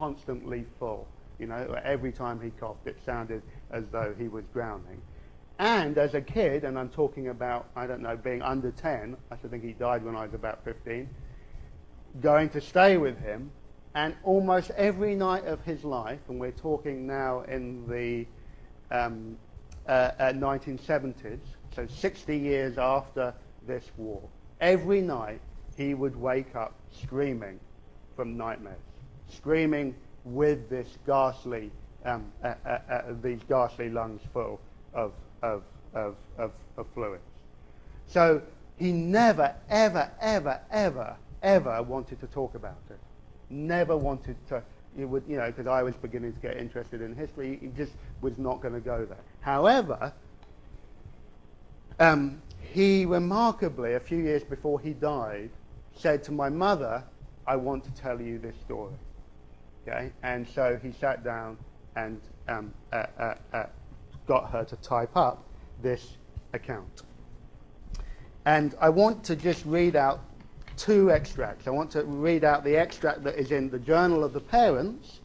constantly full. You know, every time he coughed, it sounded as though he was drowning. And as a kid, and I'm talking about, I don't know, being under 10, I think he died when I was about 15, going to stay with him, and almost every night of his life, and we're talking now in the 1970s, so 60 years after this war, every night he would wake up screaming from nightmares, screaming with this ghastly, these ghastly lungs full of fluids. So he never, ever, ever, ever, ever wanted to talk about it. Never wanted to. It would, you know, because I was beginning to get interested in history. He just was not going to go there. However, he remarkably, a few years before he died, said to my mother, "I want to tell you this story." Okay, and so he sat down and got her to type up this account. And I want to just read out two extracts. I want to read out the extract that is in the Journal of the Parents,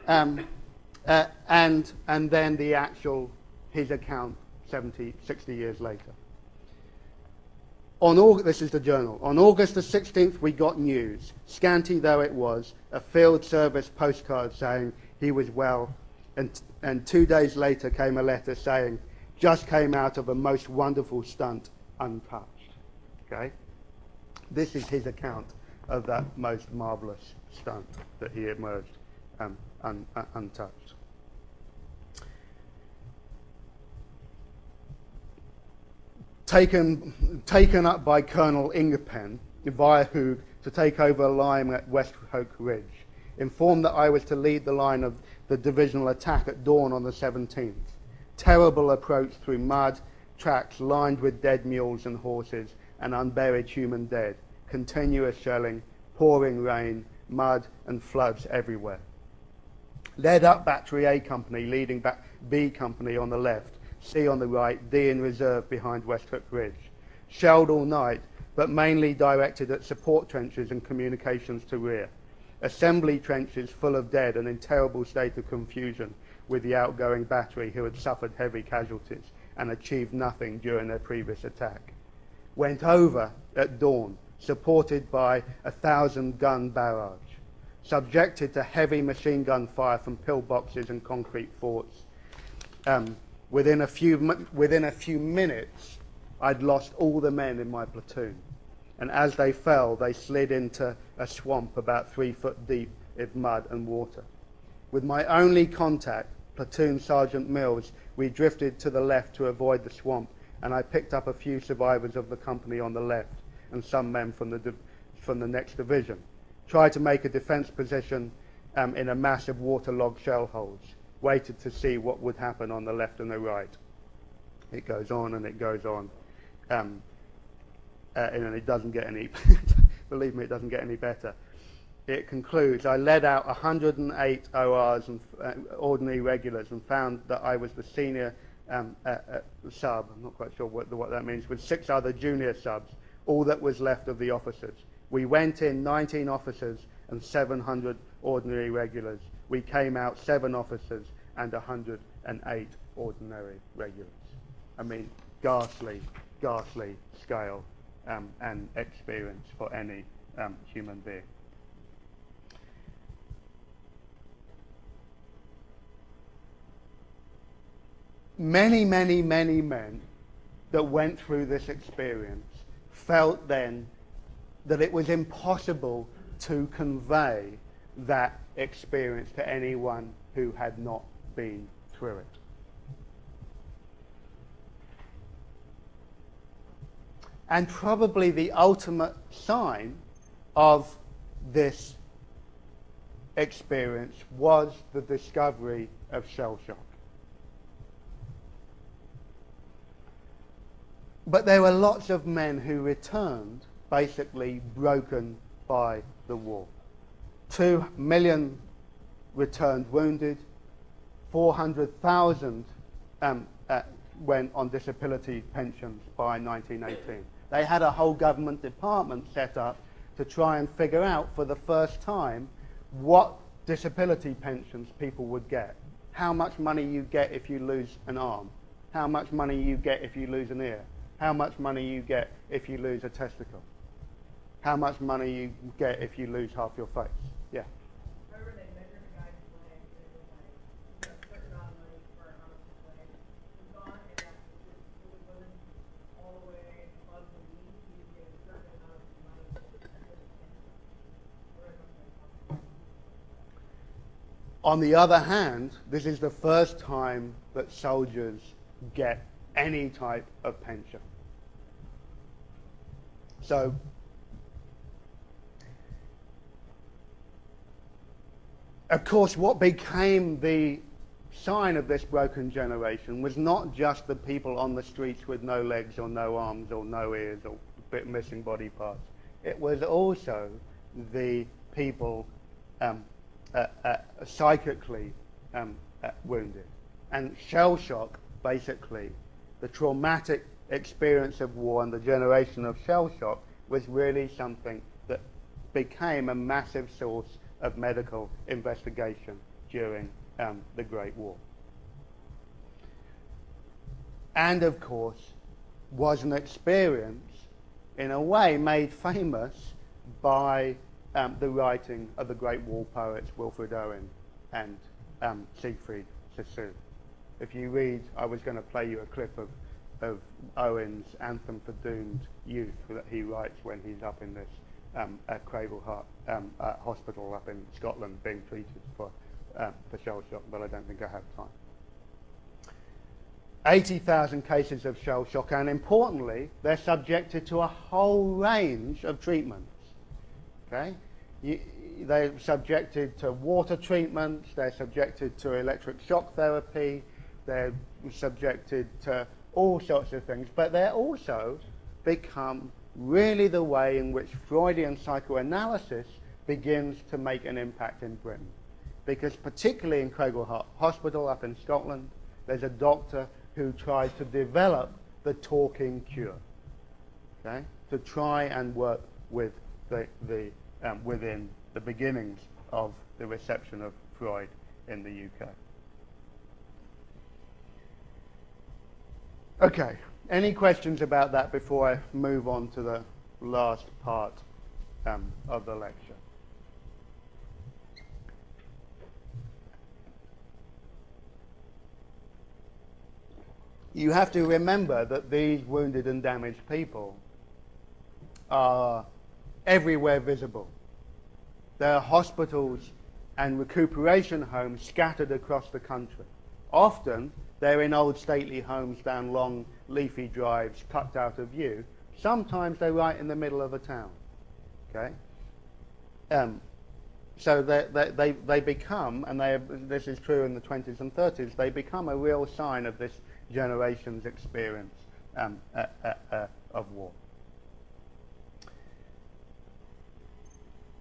and then the actual, his account 60 years later. This is the journal. On August the 16th, we got news, scanty though it was, a field service postcard saying he was well, and 2 days later came a letter saying, just came out of a most wonderful stunt, untouched. Okay? This is his account of that most marvelous stunt that he emerged untouched. Taken up by Colonel Ingepen via Hoog to take over a line at West Hook Ridge. Informed that I was to lead the line of the divisional attack at dawn on the 17th. Terrible approach through mud, tracks lined with dead mules and horses and unburied human dead. Continuous shelling, pouring rain, mud and floods everywhere. Led up Battery A Company, leading back B Company on the left, C on the right, D in reserve behind West Hook Ridge. Shelled all night, but mainly directed at support trenches and communications to rear. Assembly trenches full of dead and in terrible state of confusion with the outgoing battery who had suffered heavy casualties and achieved nothing during their previous attack. Went over at dawn, supported by a 1,000-gun barrage. Subjected to heavy machine gun fire from pillboxes and concrete forts. Within a few minutes, I'd lost all the men in my platoon. And as they fell, they slid into a swamp about 3 foot deep of mud and water. With my only contact, Platoon Sergeant Mills, we drifted to the left to avoid the swamp, and I picked up a few survivors of the company on the left and some men from the next division. Tried to make a defense position in a mass of waterlogged shell holes. Waited to see what would happen on the left and the right. It goes on and it goes on. And it doesn't get any, believe me, it doesn't get any better. It concludes, I led out 108 ORs and ordinary regulars and found that I was the senior sub, I'm not quite sure what that means, with 6 other junior subs, all that was left of the officers. We went in 19 officers and 700 ordinary regulars. We came out 7 officers and 108 ordinary regulars. I mean, ghastly scale and experience for any human being. Many men that went through this experience felt then that it was impossible to convey that experience to anyone who had not been through it. And probably the ultimate sign of this experience was the discovery of shell shock. But there were lots of men who returned basically broken by the war. 2 million returned wounded, 400,000 went on disability pensions by 1918. They had a whole government department set up to try and figure out for the first time what disability pensions people would get, how much money you get if you lose an arm, how much money you get if you lose an ear, how much money you get if you lose a testicle, how much money you get if you lose half your face. Yeah. Remember they measured a guy's leg, and it was like, you know, a certain amount of money for how much his leg was gone, and that it wasn't all the way above the knee, you would get a certain amount of money for the On the other hand, this is the first time that soldiers get any type of pension. So, of course, what became the sign of this broken generation was not just the people on the streets with no legs or no arms or no ears or missing body parts. It was also the people psychically wounded. And shell shock, basically, the traumatic experience of war and the generation of shell shock was really something that became a massive source of medical investigation during the Great War. And of course, was an experience in a way made famous by the writing of the great war poets Wilfred Owen and Siegfried Sassoon. If you read, I was going to play you a clip of Owen's Anthem for Doomed Youth that he writes when he's up in this Cradle Heart hospital up in Scotland being treated for shell shock, but I don't think I have time. 80,000 cases of shell shock, and importantly, they're subjected to a whole range of treatments. Okay? They're subjected to water treatments, they're subjected to electric shock therapy, they're subjected to all sorts of things, but they're also become really the way in which Freudian psychoanalysis begins to make an impact in Britain. Because particularly in Cradle Hospital up in Scotland, there's a doctor who tried to develop the talking cure, okay, to try and work with within the beginnings of the reception of Freud in the UK. Okay, any questions about that before I move on to the last part of the lecture? You have to remember that these wounded and damaged people are everywhere visible. There are hospitals and recuperation homes scattered across the country. Often, they're in old stately homes down long, leafy drives, tucked out of view. Sometimes they're right in the middle of a town. Okay? So they become, and this is true in the 20s and 30s, they become a real sign of this generation's experience of war.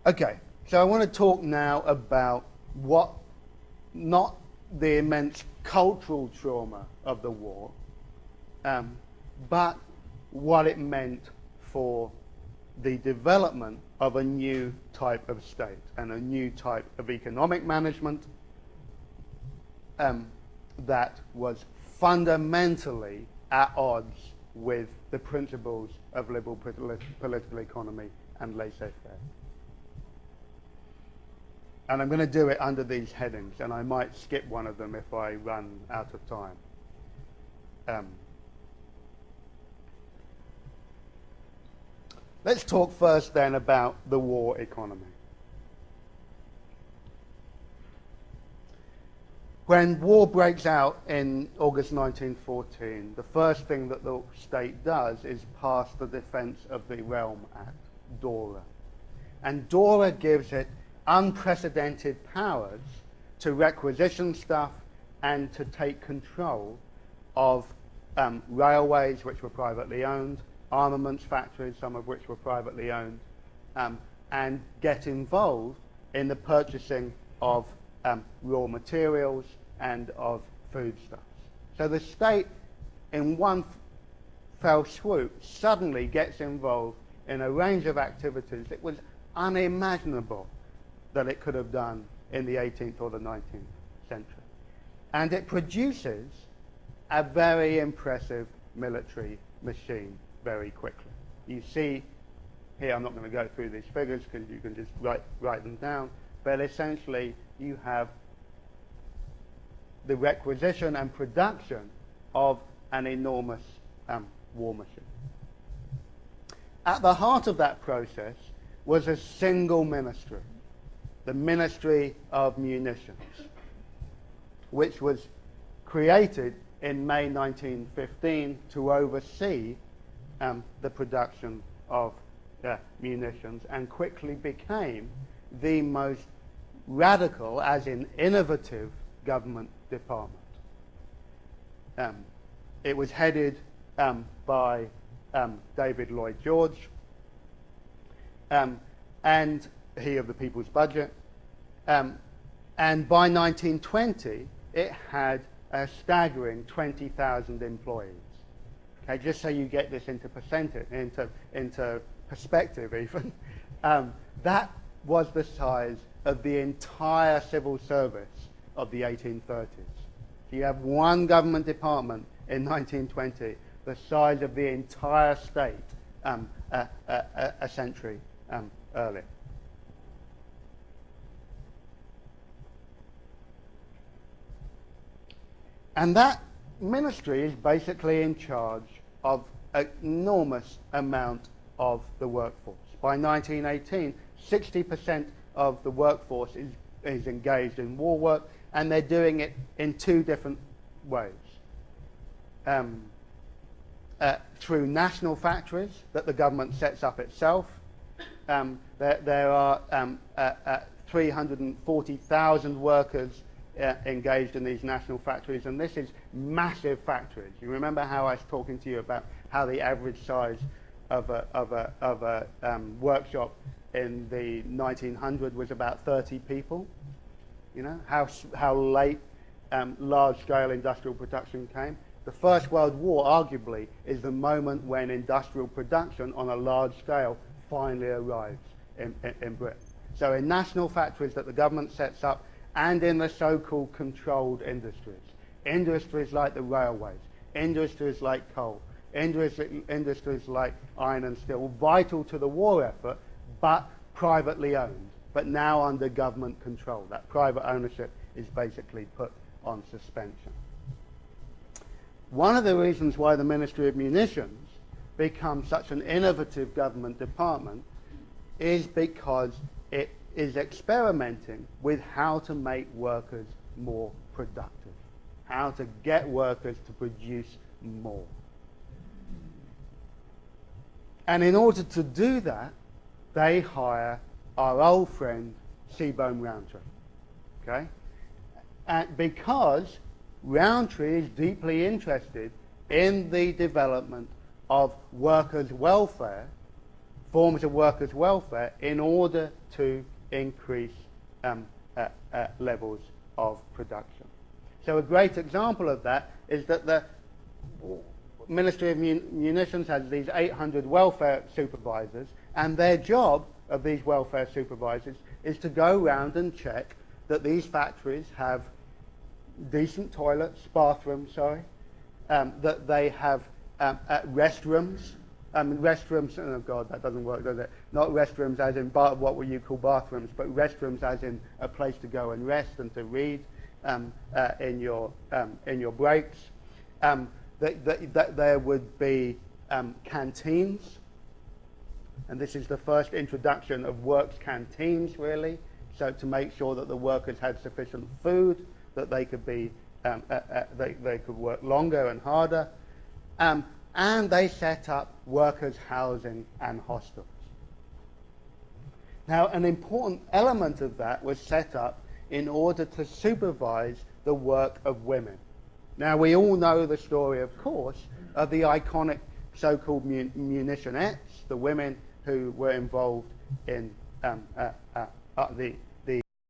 Okay, so I want to talk now about not the immense cultural trauma of the war, but what it meant for the development of a new type of state and a new type of economic management that was fundamentally at odds with the principles of liberal political economy and laissez-faire. And I'm going to do it under these headings, and I might skip one of them if I run out of time. Let's talk first then about the war economy. When war breaks out in August 1914, the first thing that the state does is pass the Defence of the Realm Act, DORA. And DORA gives it unprecedented powers to requisition stuff and to take control of railways which were privately owned, armaments factories, some of which were privately owned, and get involved in the purchasing of raw materials and of foodstuffs. So the state, in one fell swoop, suddenly gets involved in a range of activities it was unimaginable that it could have done in the 18th or the 19th century. And it produces a very impressive military machine very quickly. You see here, I'm not going to go through these figures because you can just write them down, but essentially you have the requisition and production of an enormous war machine. At the heart of that process was a single ministry, the Ministry of Munitions, which was created in May 1915 to oversee the production of munitions, and quickly became the most radical, as in innovative, government department. It was headed by David Lloyd George, and he of the People's Budget. And by 1920, it had a staggering 20,000 employees. Okay, just so you get this into into perspective, even, that was the size of the entire civil service of the 1830s. So you have one government department in 1920, the size of the entire state a century earlier. And that ministry is basically in charge of an enormous amount of the workforce. By 1918, 60% of the workforce is engaged in war work, and they're doing it in two different ways. Through national factories that the government sets up itself. There are 340,000 workers engaged in these national factories, and this is massive factories. You remember how I was talking to you about how the average size of a workshop in the 1900 was about 30 people? You know, how late large-scale industrial production came. The First World War, arguably, is the moment when industrial production on a large scale finally arrives in Britain. So in national factories that the government sets up, and in the so-called controlled industries like the railways, industries like coal, industries like iron and steel, vital to the war effort, but privately owned, but now under government control. That private ownership is basically put on suspension. One of the reasons why the Ministry of Munitions becomes such an innovative government department is because it is experimenting with how to make workers more productive, how to get workers to produce more. And in order to do that, they hire our old friend Seaborne Rowntree. Okay? And because Rowntree is deeply interested in the development of workers' welfare, forms of workers' welfare, in order to increase levels of production. So a great example of that is that the Ministry of Munitions has these 800 welfare supervisors, and their job of these welfare supervisors is to go around and check that these factories have decent bathrooms, that they have restrooms. Restrooms, oh God, that doesn't work, does it? Not restrooms as in what you call bathrooms, but restrooms as in a place to go and rest and to read in your breaks. That there would be canteens, and this is the first introduction of works canteens, really, so to make sure that the workers had sufficient food, that they could be they could work longer and harder. And they set up workers' housing and hostels. Now, an important element of that was set up in order to supervise the work of women. Now, we all know the story, of course, of the iconic so-called munitionettes, the women who were involved in the